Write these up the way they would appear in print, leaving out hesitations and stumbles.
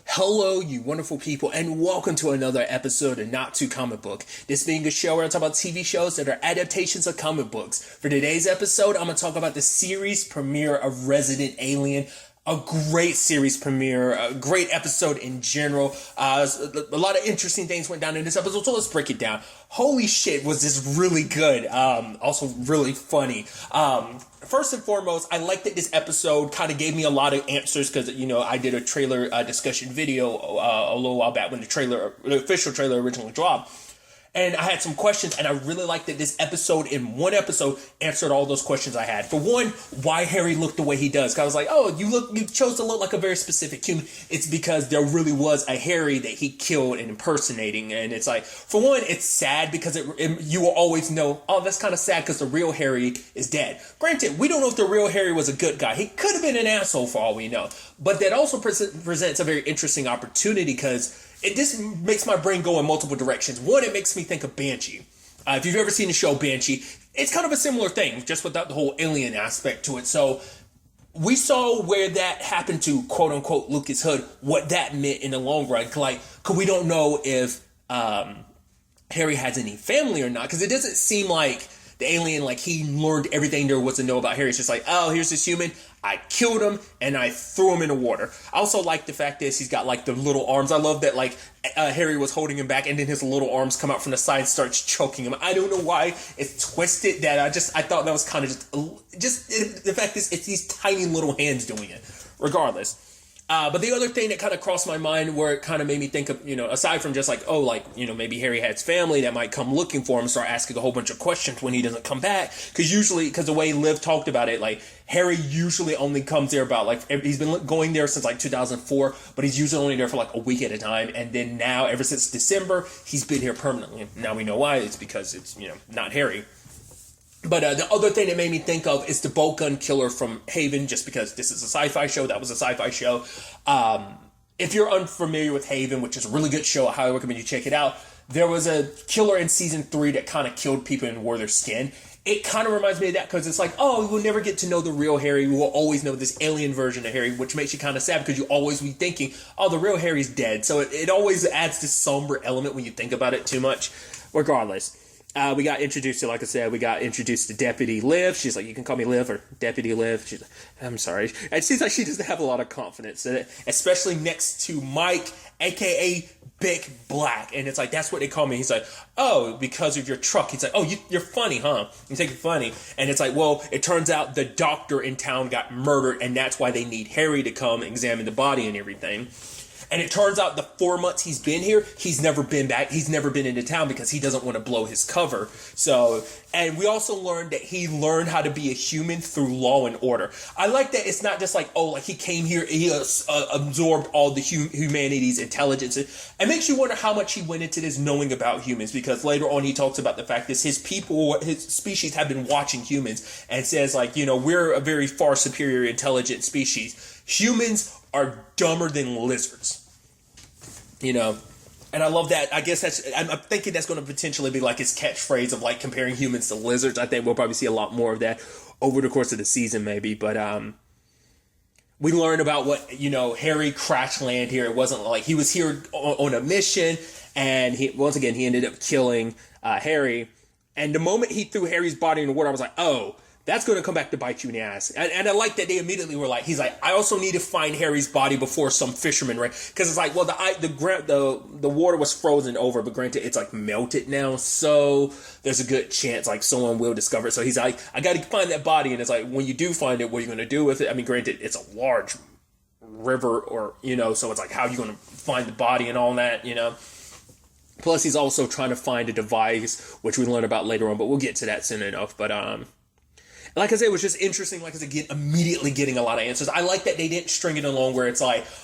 Hello, you wonderful people, and welcome to another episode of Not Too Comic Book. This being a show where I talk about TV shows that are adaptations of comic books. For today's episode, I'm going to talk about the series premiere of Resident Alien. A great series premiere, a great episode in general. A lot of interesting things went down in this episode, so let's break it down. Holy shit, was this really good. Also really funny. First and foremost, I like that this episode kind of gave me a lot of answers because, I did a trailer discussion video a little while back when the official trailer originally dropped. And I had some questions, and I really liked that this episode, in one episode, answered all those questions I had. For one, why Harry looked the way he does. 'Cause I was like, oh, you chose to look like a very specific human. It's because there really was a Harry that he killed and impersonating. And it's like, for one, it's sad because you will always know, oh, that's kind of sad because the real Harry is dead. Granted, we don't know if the real Harry was a good guy. He could have been an asshole for all we know. But that also presents a very interesting opportunity because this makes my brain go in multiple directions. One, it makes me think of Banshee. If you've ever seen the show Banshee, it's kind of a similar thing, just without the whole alien aspect to it. So we saw where that happened to quote-unquote Lucas Hood, what that meant in the long run. Because we don't know if Harry has any family or not, because it doesn't seem like the alien, he learned everything there was to know about Harry. It's just like, oh, here's this human. I killed him, and I threw him in the water. I also like the fact that he's got, the little arms. I love that, Harry was holding him back, and then his little arms come out from the side and starts choking him. I don't know why it's twisted that. I thought that was kind of just the fact is it's these tiny little hands doing it. Regardless. But the other thing that kind of crossed my mind where it kind of made me think of, aside from just maybe Harry has family that might come looking for him and start asking a whole bunch of questions when he doesn't come back. Because the way Liv talked about it, Harry usually only comes there about, he's been going there since 2004, but he's usually only there for a week at a time. And then now, ever since December, he's been here permanently. Now we know why. It's because it's, not Harry. But the other thing that made me think of is the bolt gun killer from Haven, just because this is a sci-fi show. That was a sci-fi show. If you're unfamiliar with Haven, which is a really good show, I highly recommend you check it out. There was a killer in season 3 that kind of killed people and wore their skin. It kind of reminds me of that because it's we'll never get to know the real Harry. We will always know this alien version of Harry, which makes you kind of sad because you always be thinking, oh, the real Harry's dead. So it always adds this somber element when you think about it too much. Regardless. We got introduced to Deputy Liv. She's like, you can call me Liv or Deputy Liv. She's like, I'm sorry. It seems like she doesn't have a lot of confidence in it, especially next to Mike, a.k.a. Big Black. And it's that's what they call me. He's like, oh, because of your truck. He's like, oh, you're funny, huh? You think you're funny. And it's well, it turns out the doctor in town got murdered, and that's why they need Harry to come examine the body and everything. And it turns out the 4 months he's been here, he's never been back. He's never been into town because he doesn't want to blow his cover. So, and we also learned that he learned how to be a human through Law and Order. I like that it's not just he came here, he absorbed all the humanity's intelligence. It makes you wonder how much he went into this knowing about humans, because later on he talks about the fact that his species have been watching humans and says we're a very far superior intelligent species. Humans are dumber than lizards, and I love that. I guess I'm thinking that's going to potentially be his catchphrase of comparing humans to lizards. I think we'll probably see a lot more of that over the course of the season, maybe. But we learn about what Harry crash land here. It wasn't he was here on a mission, and he ended up killing Harry. And the moment he threw Harry's body in the water, I was like, oh, that's going to come back to bite you in the ass. And I like that they immediately were he's I also need to find Harry's body before some fisherman, right? Because it's well, the water was frozen over, but granted, it's melted now. So there's a good chance someone will discover it. So he's I got to find that body. And it's when you do find it, what are you going to do with it? I mean, granted, it's a large river or, so it's how are you going to find the body and all that, Plus, he's also trying to find a device, which we learn about later on, but we'll get to that soon enough. But, like I said, it was just interesting, immediately getting a lot of answers. I like that they didn't string it along where it's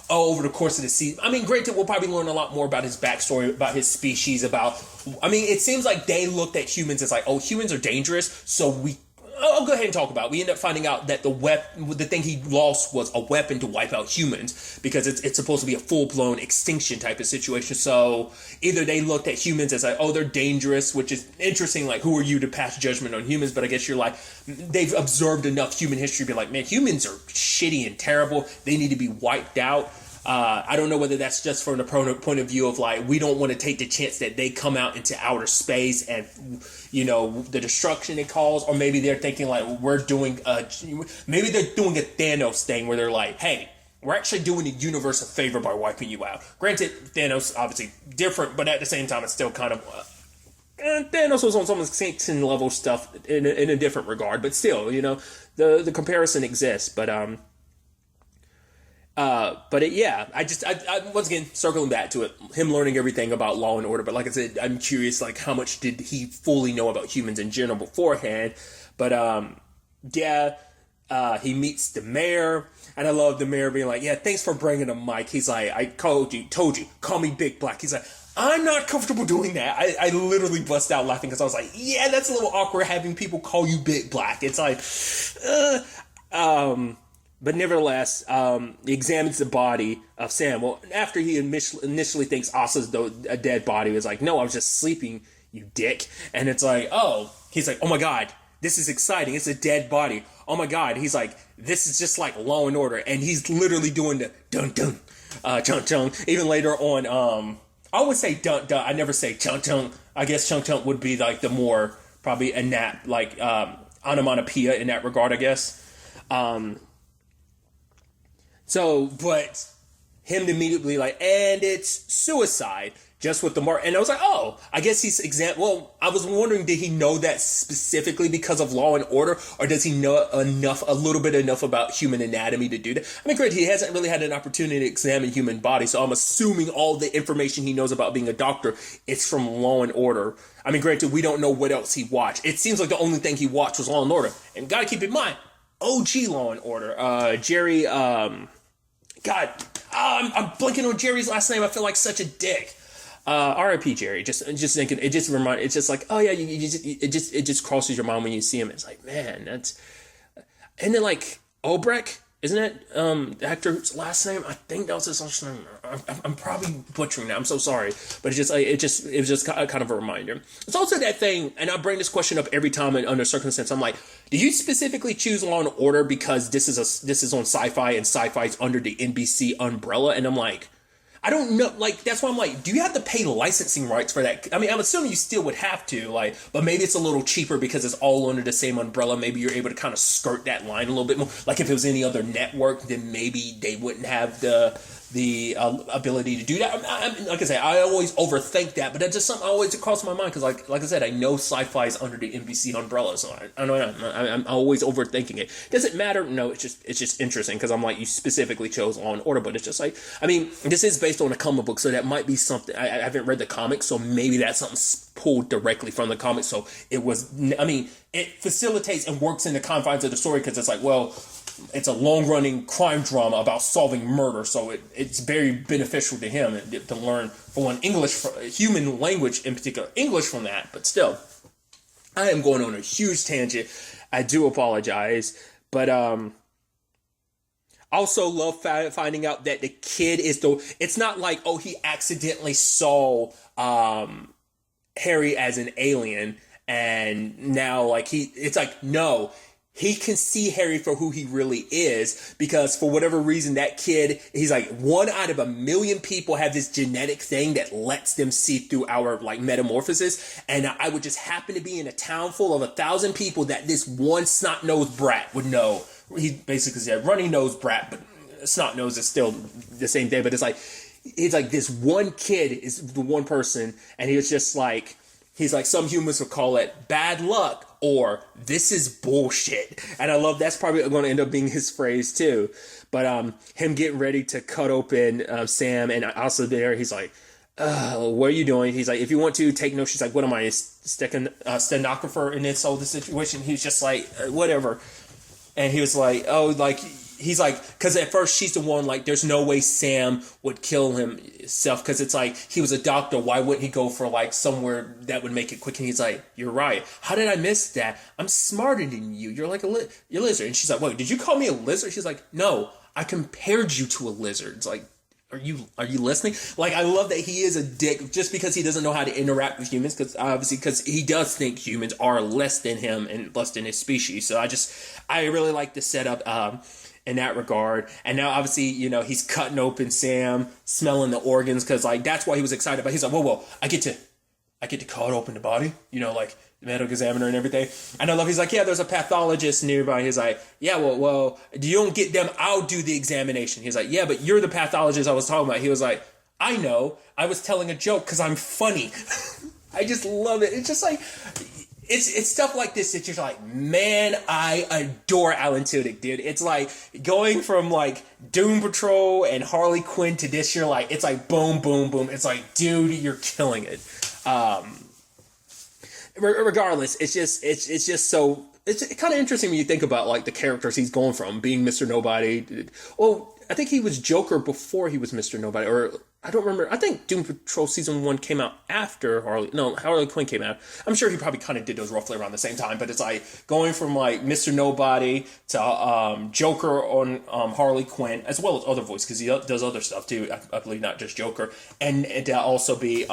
over the course of the season. I mean, granted, we'll probably learn a lot more about his backstory, about his species, it seems like they looked at humans as humans are dangerous, so I'll go ahead and talk about it. We end up finding out that the thing he lost was a weapon to wipe out humans, because it's supposed to be a full-blown extinction type of situation. So either they looked at humans as they're dangerous, which is interesting, who are you to pass judgment on humans? But I guess you're they've observed enough human history to be man, humans are shitty and terrible. They need to be wiped out. I don't know whether that's just from the point of view of like, we don't want to take the chance that they come out into outer space and, you know, the destruction it caused, or maybe they're thinking like, maybe they're doing a Thanos thing where they're like, hey, we're actually doing the universe a favor by wiping you out. Granted, Thanos obviously different, but at the same time, it's still kind of Thanos was on some Satan level stuff in a different regard, but still, you know, the comparison exists. But yeah, I once again, circling back to it, him learning everything about Law and Order. But like I said, I'm curious, like, how much did he fully know about humans in general beforehand? But he meets the mayor, and I love the mayor being like, yeah, thanks for bringing the mic. He's like, I told you, call me Big Black. He's like, I'm not comfortable doing that. I literally bust out laughing because I was like, yeah, that's a little awkward having people call you Big Black. It's like, but nevertheless, he examines the body of Sam. Well, after he initially thinks Asa's a dead body, he's like, no, I was just sleeping, you dick. And it's like, he's like, oh my God, this is exciting. It's a dead body. Oh my God. He's like, this is just like Law and Order. And he's literally doing the dun dun, chunk chunk. Even later on, I would say dun dun. I never say chunk chunk. I guess chunk chunk would be like the more probably onomatopoeia in that regard, I guess. But him immediately like, and it's suicide, just with the mark. And I was like, oh, I guess he's I was wondering, did he know that specifically because of Law and Order, or does he know a little bit enough about human anatomy to do that? I mean, great, he hasn't really had an opportunity to examine human body, so I'm assuming all the information he knows about being a doctor is from Law and Order. I mean, granted, we don't know what else he watched. It seems like the only thing he watched was Law and Order. And gotta keep in mind, OG Law and Order, Jerry, I'm blanking on Jerry's last name. I feel like such a dick. R.I.P. Jerry. Just thinking, it's just like, oh yeah, it just crosses your mind when you see him. It's like, man, that's, and then like Obrecht, isn't it? The actor's last name. I think that was his last name. I'm probably butchering that. I'm so sorry, but it was just kind of a reminder. It's also that thing, and I bring this question up every time under circumstance. I'm like, do you specifically choose Law and Order because this is on Syfy and Syfy's under the NBC umbrella? And I'm like, I don't know. Like, that's why I'm like, do you have to pay licensing rights for that? I mean, I'm assuming you still would have to, like, but maybe it's a little cheaper because it's all under the same umbrella. Maybe you're able to kind of skirt that line a little bit more. Like, if it was any other network, then maybe they wouldn't have the ability to do that. Like I say, I always overthink that, but that's just something always across my mind because, like I said, I know Syfy is under the NBC umbrella, so I'm always overthinking it. Does it matter? No, it's just interesting because I'm like, you specifically chose Law and Order, but it's just like, I mean, this is based on a comic book, so that might be something. I haven't read the comics, so maybe that's something pulled directly from the comics. So it facilitates and works in the confines of the story because it's like, well, it's a long-running crime drama about solving murder, so it's very beneficial to him to learn, for one, human language in particular, English from that. But still, I am going on a huge tangent. I do apologize, but also love finding out that the kid it's not like, oh, he accidentally saw Harry as an alien, and now like it's like, no. He can see Harry for who he really is because for whatever reason, that kid, he's like, 1 out of 1,000,000 people have this genetic thing that lets them see through our like metamorphosis. And I would just happen to be in a town full of 1,000 people that this one snot-nosed brat would know. He basically said runny-nosed brat, but snot-nosed is still the same thing. But it's like this one kid is the one person, and he was just like, he's like, some humans would call it bad luck or this is bullshit. And I love that's probably going to end up being his phrase too. But him getting ready to cut open Sam, and also there he's like, what are you doing? He's like, if you want to take notes. She's like, what am I, a stenographer in this whole situation? He's just like, whatever. And he was like, oh, like, he's like, because at first she's the one, like, there's no way Sam would kill himself because it's like, he was a doctor. Why wouldn't he go for, like, somewhere that would make it quick? And he's like, you're right. How did I miss that? I'm smarter than you. You're like you're a lizard. And she's like, wait, did you call me a lizard? She's like, no, I compared you to a lizard. It's like, are you listening? Like, I love that he is a dick just because he doesn't know how to interact with humans, because he does think humans are less than him and less than his species. So I really like the setup. in that regard. And now obviously, he's cutting open Sam, smelling the organs, because like that's why he was excited. But he's like, whoa, I get to cut open the body, like the medical examiner and everything. And I love, he's like, yeah, there's a pathologist nearby. He's like, yeah, well, you don't get them, I'll do the examination. He's like, yeah, but you're the pathologist I was talking about. He was like, I know, I was telling a joke because I'm funny. I just love it. It's just like, it's stuff like this that you're like, man, I adore Alan Tudyk, dude. It's like going from like Doom Patrol and Harley Quinn to this. You're like, it's like boom, boom, boom. It's like, dude, you're killing it. Regardless, it's just so, it's kind of interesting when you think about like the characters he's going from, being Mr. Nobody. Well, I think he was Joker before he was Mr. Nobody, or I don't remember. I think Doom Patrol season 1 came out after Harley Quinn came out. I'm sure he probably kind of did those roughly around the same time, but it's like going from like Mr. Nobody to Joker on Harley Quinn, as well as other voices, because he does other stuff too. I believe not just Joker, and to also be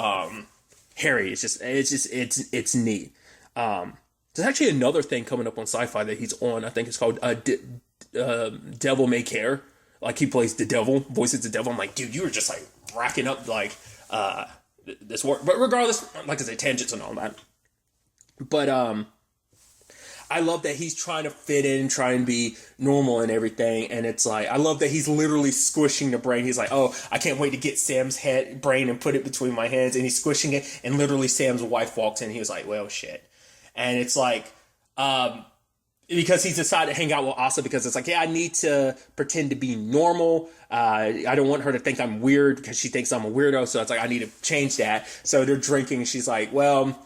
Harry. It's neat. There's actually another thing coming up on Syfy that he's on. I think it's called Devil May Care. Like he plays the devil, voices the devil. I'm like, dude, you were just like racking up like this work. But regardless, like I say, tangents and all that. But I love that he's trying to fit in, try and be normal and everything. And it's like, I love that he's literally squishing the brain. He's like, oh, I can't wait to get Sam's brain and put it between my hands. And he's squishing it. And literally Sam's wife walks in. He was like, well, shit. And it's like, because he's decided to hang out with Asa, because it's like, yeah, I need to pretend to be normal. I don't want her to think I'm weird because she thinks I'm a weirdo. So it's like, I need to change that. So they're drinking. She's like, well,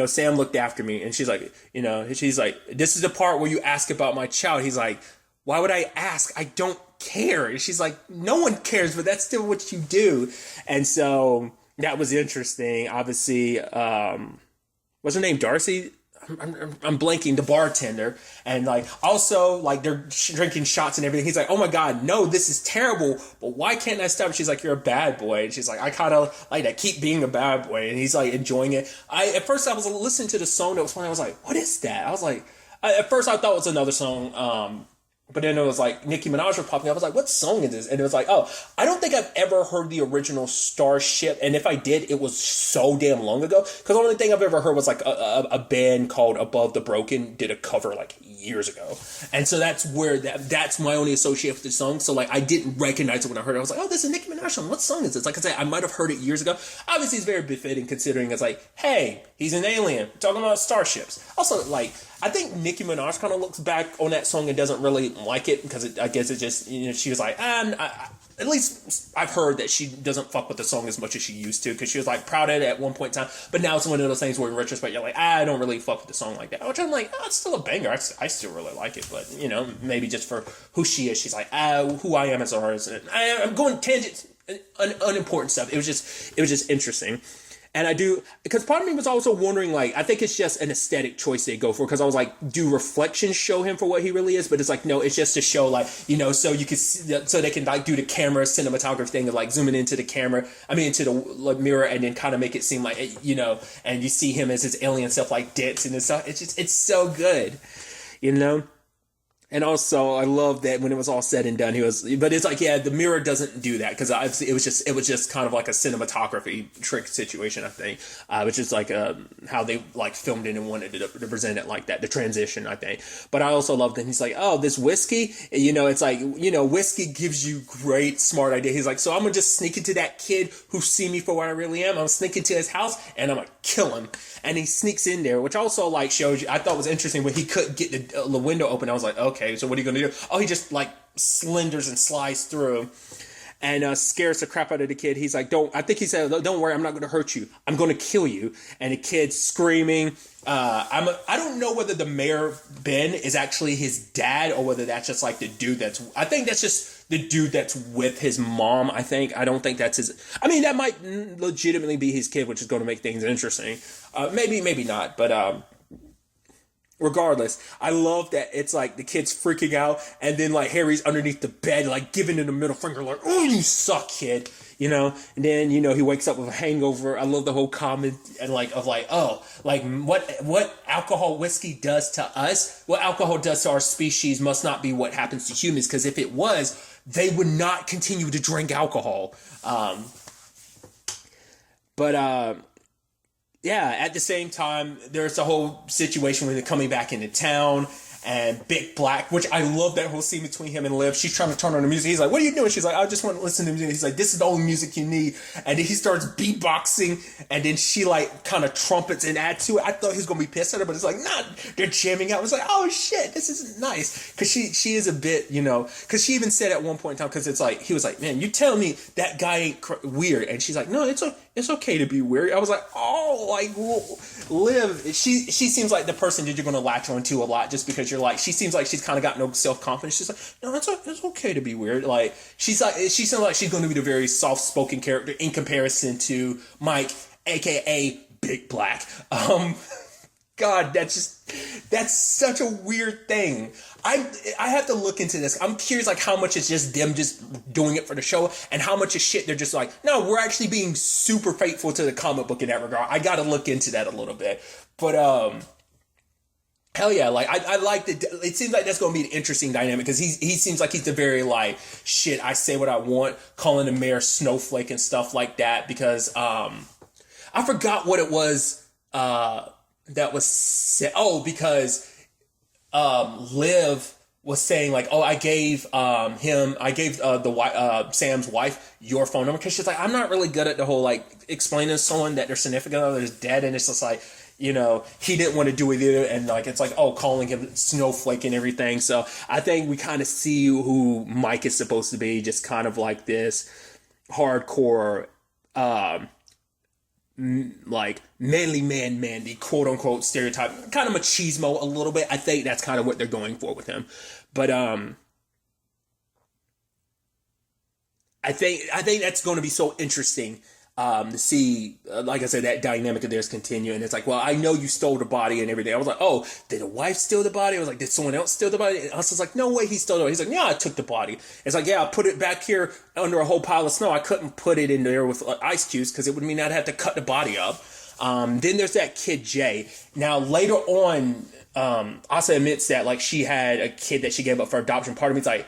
Sam looked after me. And she's like, this is the part where you ask about my child. He's like, why would I ask? I don't care. And she's like, no one cares, but that's still what you do. And so that was interesting. Obviously, what's her name? Darcy? I'm blanking, the bartender, and like also like they're drinking shots and everything. He's like, oh my god, no, this is terrible, but why can't I stop? She's like, you're a bad boy. And she's like, I kind of like that, keep being a bad boy. And he's like enjoying it. At first I was listening to the song that was playing. I was like, what is that? I was like, at first I thought it was another song, but then it was like Nicki Minaj was popping up. I was like, what song is this? And it was like, oh, I don't think I've ever heard the original Starship. And if I did, it was so damn long ago. Because the only thing I've ever heard was like a band called Above the Broken did a cover like years ago. And so that's where that's my only association with the song. So like I didn't recognize it when I heard it. I was like, oh, this is Nicki Minaj song. What song is this? Like I said, I might have heard it years ago. Obviously, it's very befitting considering it's like, hey, he's an alien talking about starships. Also, like, I think Nicki Minaj kind of looks back on that song and doesn't really like it because I guess it just, she was like, at least I've heard that she doesn't fuck with the song as much as she used to, because she was like proud of it at one point in time. But now it's one of those things where in retrospect, you're like, I don't really fuck with the song like that. Which I'm like, oh, it's still a banger. I still really like it. But, maybe just for who she is, she's like, who I am as an artist. I'm going tangents, unimportant stuff. It was just interesting. And I do, because part of me was also wondering, like, I think it's just an aesthetic choice they go for, because I was like, do reflections show him for what he really is? But it's like, no, it's just to show, like, so you can see, so they can, like, do the camera cinematography thing of, like, zooming into the camera, into the mirror, and then kind of make it seem like, and you see him as his alien self, like, dancing and stuff. It's so good, And also, I love that when it was all said and done, but it's like, yeah, the mirror doesn't do that, because obviously it was just kind of like a cinematography trick situation, I think, which is like how they like filmed it and wanted to present it like that, the transition, I think. But I also love that he's like, oh, this whiskey, it's like, whiskey gives you great smart idea. He's like, so I'm gonna just sneak into that kid who see me for what I really am. I'm gonna sneak into his house and I'm gonna kill him. And he sneaks in there, which also like shows you, I thought was interesting when he couldn't get the window open. I was like, okay, so what are you going to do? Oh, he just like slenders and slides through and scares the crap out of the kid. He's like, I think he said, don't worry, I'm not going to hurt you. I'm going to kill you. And the kid's screaming. I don't know whether the mayor, Ben, is actually his dad or whether that's just like the dude I think that's just the dude that's with his mom, I think. I don't think that's his, that might legitimately be his kid, which is going to make things interesting. Maybe not, but, regardless, I love that it's like the kid's freaking out, and then like Harry's underneath the bed, like giving him the middle finger, like, "Oh, you suck, kid," you know. And then he wakes up with a hangover. I love the whole comment and oh, like what alcohol whiskey does to us, what alcohol does to our species must not be what happens to humans, because if it was, they would not continue to drink alcohol. Yeah, at the same time, there's the whole situation when they're coming back into town, and Big Black, which I love that whole scene between him and Liv. She's trying to turn on the music. He's like, "What are you doing?" She's like, "I just want to listen to music." He's like, "This is the only music you need." And then he starts beatboxing, and then she like kind of trumpets and adds to it. I thought he was going to be pissed at her, but it's like, nah, they're jamming out. I was like, oh shit, this is nice. Because she is a bit, because she even said at one point in time, because it's like, he was like, "Man, you tell me that guy ain't weird." And she's like, "No, it's okay to be weird." I was like, oh, like, Liv, she seems like the person that you're going to latch onto a lot, just because she seems like she's kind of got no self-confidence. She's like, "No, it's okay to be weird." Like, she seems like she's going to be the very soft-spoken character in comparison to Mike, aka Big Black. God, that's such a weird thing. I have to look into this. I'm curious, like, how much is just them just doing it for the show, and how much is shit they're just like, no, we're actually being super faithful to the comic book in that regard. I got to look into that a little bit. But hell yeah, like, I like it seems like that's going to be an interesting dynamic, because he seems like he's the very, like, shit, I say what I want, calling the mayor snowflake and stuff like that, because I forgot what it was that was said. Oh, because Liv was saying, like, oh, I gave Sam's wife your phone number, because she's like, I'm not really good at the whole, like, explaining to someone that their significant other is dead, and it's just like, he didn't want to do it either, and like, it's like, oh, calling him snowflake and everything. So I think we kind of see who Mike is supposed to be, just kind of like this hardcore like manly man, the quote unquote stereotype, kind of machismo a little bit. I think that's kind of what they're going for with him. But I think that's going to be so interesting to see, like I said, that dynamic of theirs continue. And it's like, well, I know you stole the body and everything. I was like, oh, did the wife steal the body? I was like, did someone else steal the body? And I was like, no way he stole the body. He's like, yeah, I took the body. It's like, yeah, I put it back here under a whole pile of snow. I couldn't put it in there with ice cubes, because it would mean I'd have to cut the body up. Then there's that kid, Jay. Now, later on, Asa admits that, like, she had a kid that she gave up for adoption. Part of me's like,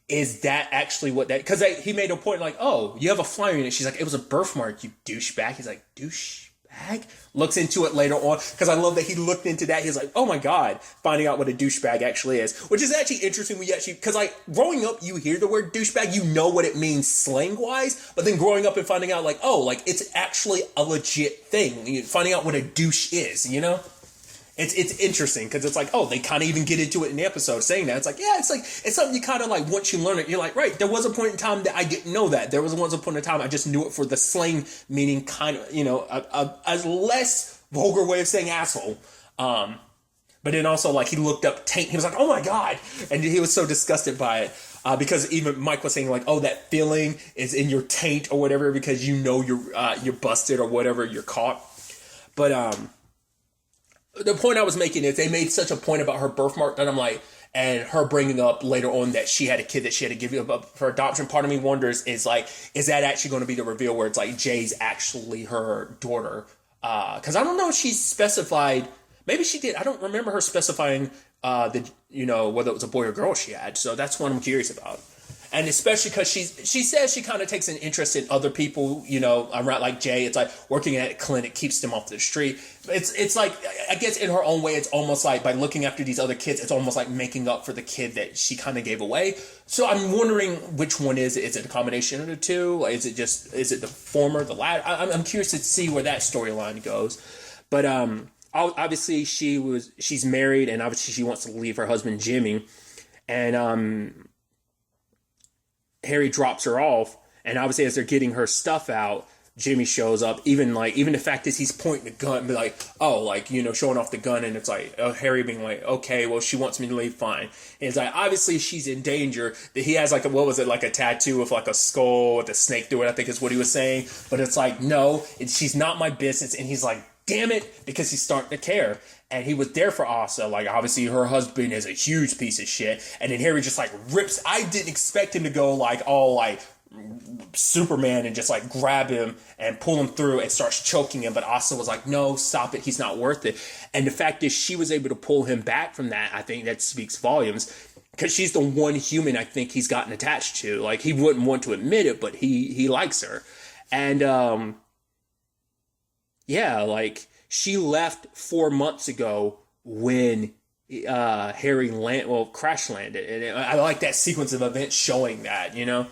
is that actually what that... Because he made a point, like, oh, you have a flyer in it. She's like, it was a birthmark, you douchebag. He's like, douchebag? Looks into it later on, because I love that he looked into that. He's like, oh my God, finding out what a douchebag actually is. Which is actually interesting when you actually... Because, like, growing up, you hear the word douchebag, you know what it means slang-wise, but then growing up and finding out, like, oh, like, it's actually a legit thing. Finding out what a douche is, It's interesting, because it's like, oh, they kind of even get into it in the episode saying that. It's like, yeah, it's something you kind of like, once you learn it, you're like, right, there was a point in time that I didn't know that. There was once a point in time I just knew it for the slang meaning, kind of, a less vulgar way of saying asshole. But then also, like, he looked up taint. He was like, oh my God. And he was so disgusted by it. Because even Mike was saying, like, oh, that feeling is in your taint or whatever, because you're busted or whatever, you're caught. But, the point I was making is they made such a point about her birthmark that I'm like, and her bringing up later on that she had a kid that she had to give up for adoption. Part of me wonders is like, is that actually going to be the reveal where it's like Jay's actually her daughter? Because I don't know if she specified. Maybe she did. I don't remember her specifying whether it was a boy or girl she had. So that's what I'm curious about. And especially because she says she kind of takes an interest in other people, around, like Jay. It's like working at a clinic keeps them off the street. It's like, I guess in her own way, it's almost like by looking after these other kids, it's almost like making up for the kid that she kind of gave away. So I'm wondering which one is it? Is it a combination of the two? Like, is it the former, the latter? I'm curious to see where that storyline goes. But obviously she's married, and obviously she wants to leave her husband Jimmy, and Harry drops her off, and obviously as they're getting her stuff out, Jimmy shows up. Even the fact is he's pointing the gun and be like, oh, like, showing off the gun, and it's like, Harry being like, okay, well, she wants me to leave, fine. And it's like, obviously she's in danger. That he has like a tattoo with like a skull with a snake through it, I think is what he was saying. But it's like, no, she's not my business. And he's like, damn it, because he's starting to care. And he was there for Asa. Like, obviously, her husband is a huge piece of shit. And then Harry just, like, rips. I didn't expect him to go, like, all, like, Superman and just, like, grab him and pull him through and starts choking him. But Asa was like, no, stop it. He's not worth it. And the fact that she was able to pull him back from that, I think that speaks volumes. Because she's the one human I think he's gotten attached to. Like, he wouldn't want to admit it, but he likes her. And, yeah, like, she left 4 months ago when Harry crash landed. And I like that sequence of events showing that, you know?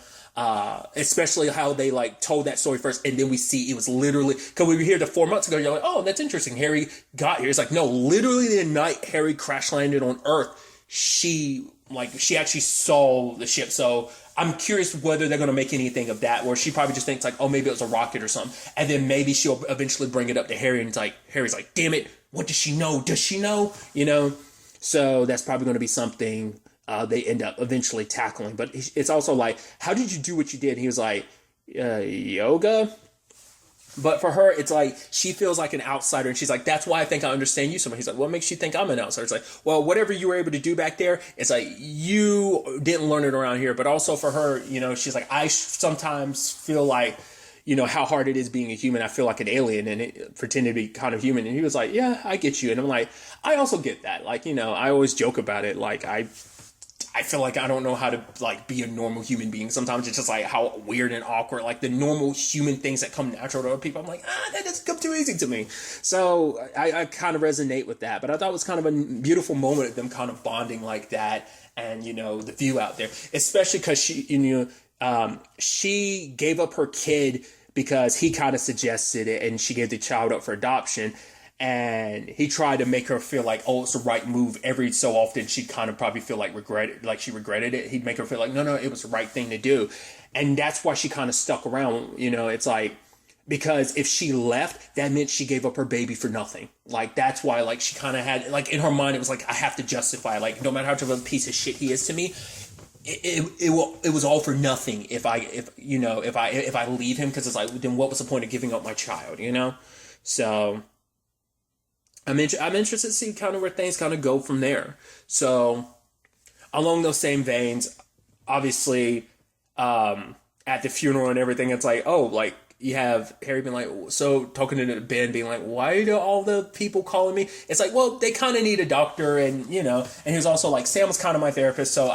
Especially how they, like, told that story first, and then we see it was literally, because we were here 4 months ago, you're like, oh, that's interesting, Harry got here. It's like, no, literally the night Harry crash landed on Earth, she actually saw the ship. So I'm curious whether they're going to make anything of that, or she probably just thinks, like, oh, maybe it was a rocket or something. And then maybe she'll eventually bring it up to Harry, and it's like, Harry's like, damn it, what does she know? Does she know? You know? So that's probably going to be something they end up eventually tackling. But it's also like, how did you do what you did? And he was like, yoga? But for her, it's like, she feels like an outsider, and she's like, that's why I think I understand you so much. He's like, what makes you think I'm an outsider? It's like, well, whatever you were able to do back there, it's like, you didn't learn it around here. But also for her, you know, she's like, I sometimes feel like, you know, how hard it is being a human. I feel like an alien and pretending to be kind of human. And he was like, yeah, I get you. And I'm like, I also get that. Like, you know, I always joke about it. Like, I feel like I don't know how to, like, be a normal human being. Sometimes it's just like how weird and awkward, like the normal human things that come natural to other people. I'm like, that doesn't come too easy to me. So I kind of resonate with that. But I thought it was kind of a beautiful moment of them kind of bonding like that. And, you know, the view out there, especially because she gave up her kid because he kind of suggested it, and she gave the child up for adoption. And he tried to make her feel like, oh, it's the right move. Every so often, she'd kind of probably feel like she regretted it. He'd make her feel like, no, it was the right thing to do. And that's why she kind of stuck around. You know, it's like, because if she left, that meant she gave up her baby for nothing. Like, that's why, like, she kind of had, like, in her mind, it was like, I have to justify, like, no matter how much of a piece of shit he is to me, it was all for nothing if I leave him, because it's like, then what was the point of giving up my child, you know? So I'm interested to see kind of where things kind of go from there. So along those same veins, obviously, at the funeral and everything, it's like, oh, like, you have Harry being like, so talking to Ben being like, why do all the people calling me? It's like, well, they kind of need a doctor, and, you know, and he was also like, Sam was kind of my therapist, so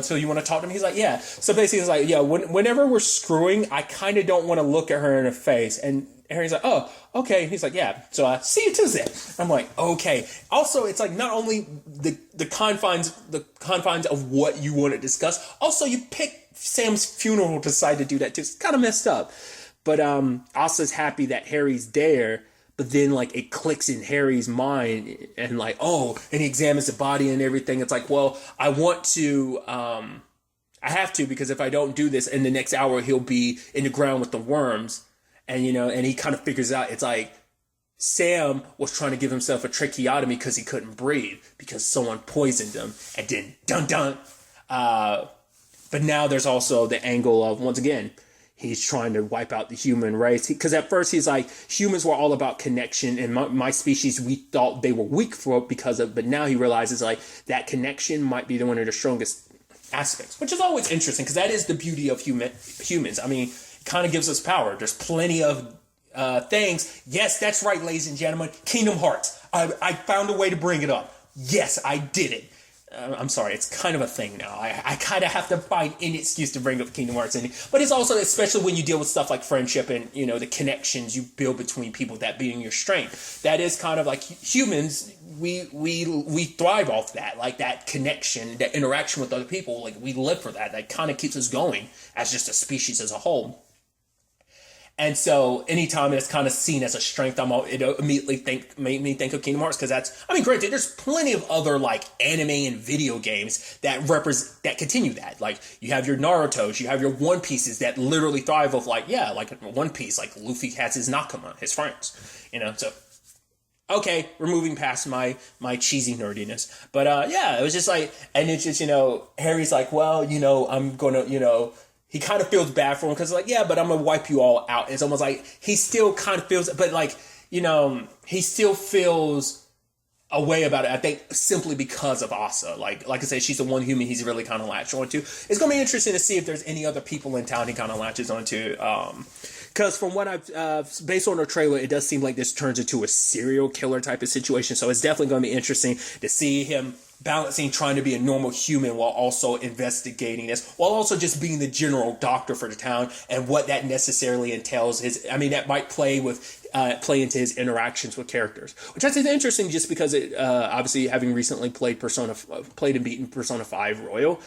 so you want to talk to him? He's like, yeah. So basically he's like, yeah, whenever we're screwing, I kind of don't want to look at her in the face. And Harry's like, oh, okay. He's like, yeah. So see you Tuesday. I'm like, okay. Also, it's like not only the confines of what you want to discuss, also you pick Sam's funeral to decide to do that too. It's kind of messed up. But Asa's happy that Harry's there, but then, like, it clicks in Harry's mind, and, like, oh, and he examines the body and everything. It's like, well, I want to, I have to, because if I don't do this, in the next hour, he'll be in the ground with the worms. And, you know, and he kind of figures out, it's like, Sam was trying to give himself a tracheotomy because he couldn't breathe, because someone poisoned him, and then, dun-dun. But now there's also the angle of, once again, he's trying to wipe out the human race. Because at first he's like, humans were all about connection, and my species, we thought they were weak for it because of, but now he realizes, like, that connection might be one of the strongest aspects, which is always interesting, because that is the beauty of humans. I mean, it kind of gives us power. There's plenty of things. Yes, that's right, ladies and gentlemen. Kingdom Hearts. I found a way to bring it up. Yes, I did it. I'm sorry, it's kind of a thing now. I kind of have to find any excuse to bring up Kingdom Hearts. But it's also, especially when you deal with stuff like friendship and, you know, the connections you build between people, that being your strength. That is kind of like humans, we thrive off that, like that connection, that interaction with other people. Like, we live for that. That kind of keeps us going as just a species as a whole. And so anytime it's kind of seen as a strength, it immediately made me think of Kingdom Hearts, because that's, I mean, granted, there's plenty of other, like, anime and video games that continue that. Like, you have your Naruto's, you have your One Pieces that literally thrive off, like, yeah, like One Piece, like Luffy has his Nakama, his friends, you know, so. Okay, we're moving past my cheesy nerdiness. But, yeah, it was just like, and it's just, you know, Harry's like, well, you know, I'm going to, you know, he kind of feels bad for him, because like, yeah, but I'm going to wipe you all out. It's almost like he still kind of feels, but like, he still feels a way about it, I think, simply because of Asa. Like I said, she's the one human he's really kind of latched onto. It's going to be interesting to see if there's any other people in town he kind of latches onto. Because from what I've, based on the trailer, it does seem like this turns into a serial killer type of situation. So it's definitely going to be interesting to see him balancing trying to be a normal human while also investigating this, while also just being the general doctor for the town, and what that necessarily entails. That might play into his interactions with characters, which I think is interesting, just because it obviously, having recently played and beaten Persona 5 Royal,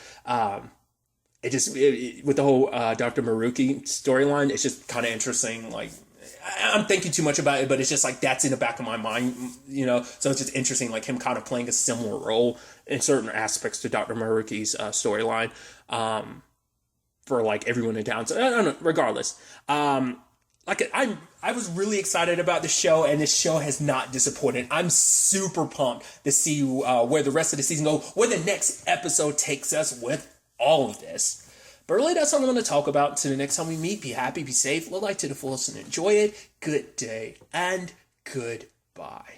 with the whole Dr. Maruki storyline, it's just kind of interesting. Like, I'm thinking too much about it, but it's just like that's in the back of my mind, so it's just interesting, like him kind of playing a similar role in certain aspects to Dr. Maruki's storyline, for like everyone in town. So I don't know, regardless, I was really excited about the show, and this show has not disappointed. I'm super pumped to see where the rest of the season goes, where the next episode takes us with all of this. But really, that's what I'm going to talk about. Until the next time we meet, be happy, be safe, live life to the fullest, and enjoy it. Good day, and goodbye.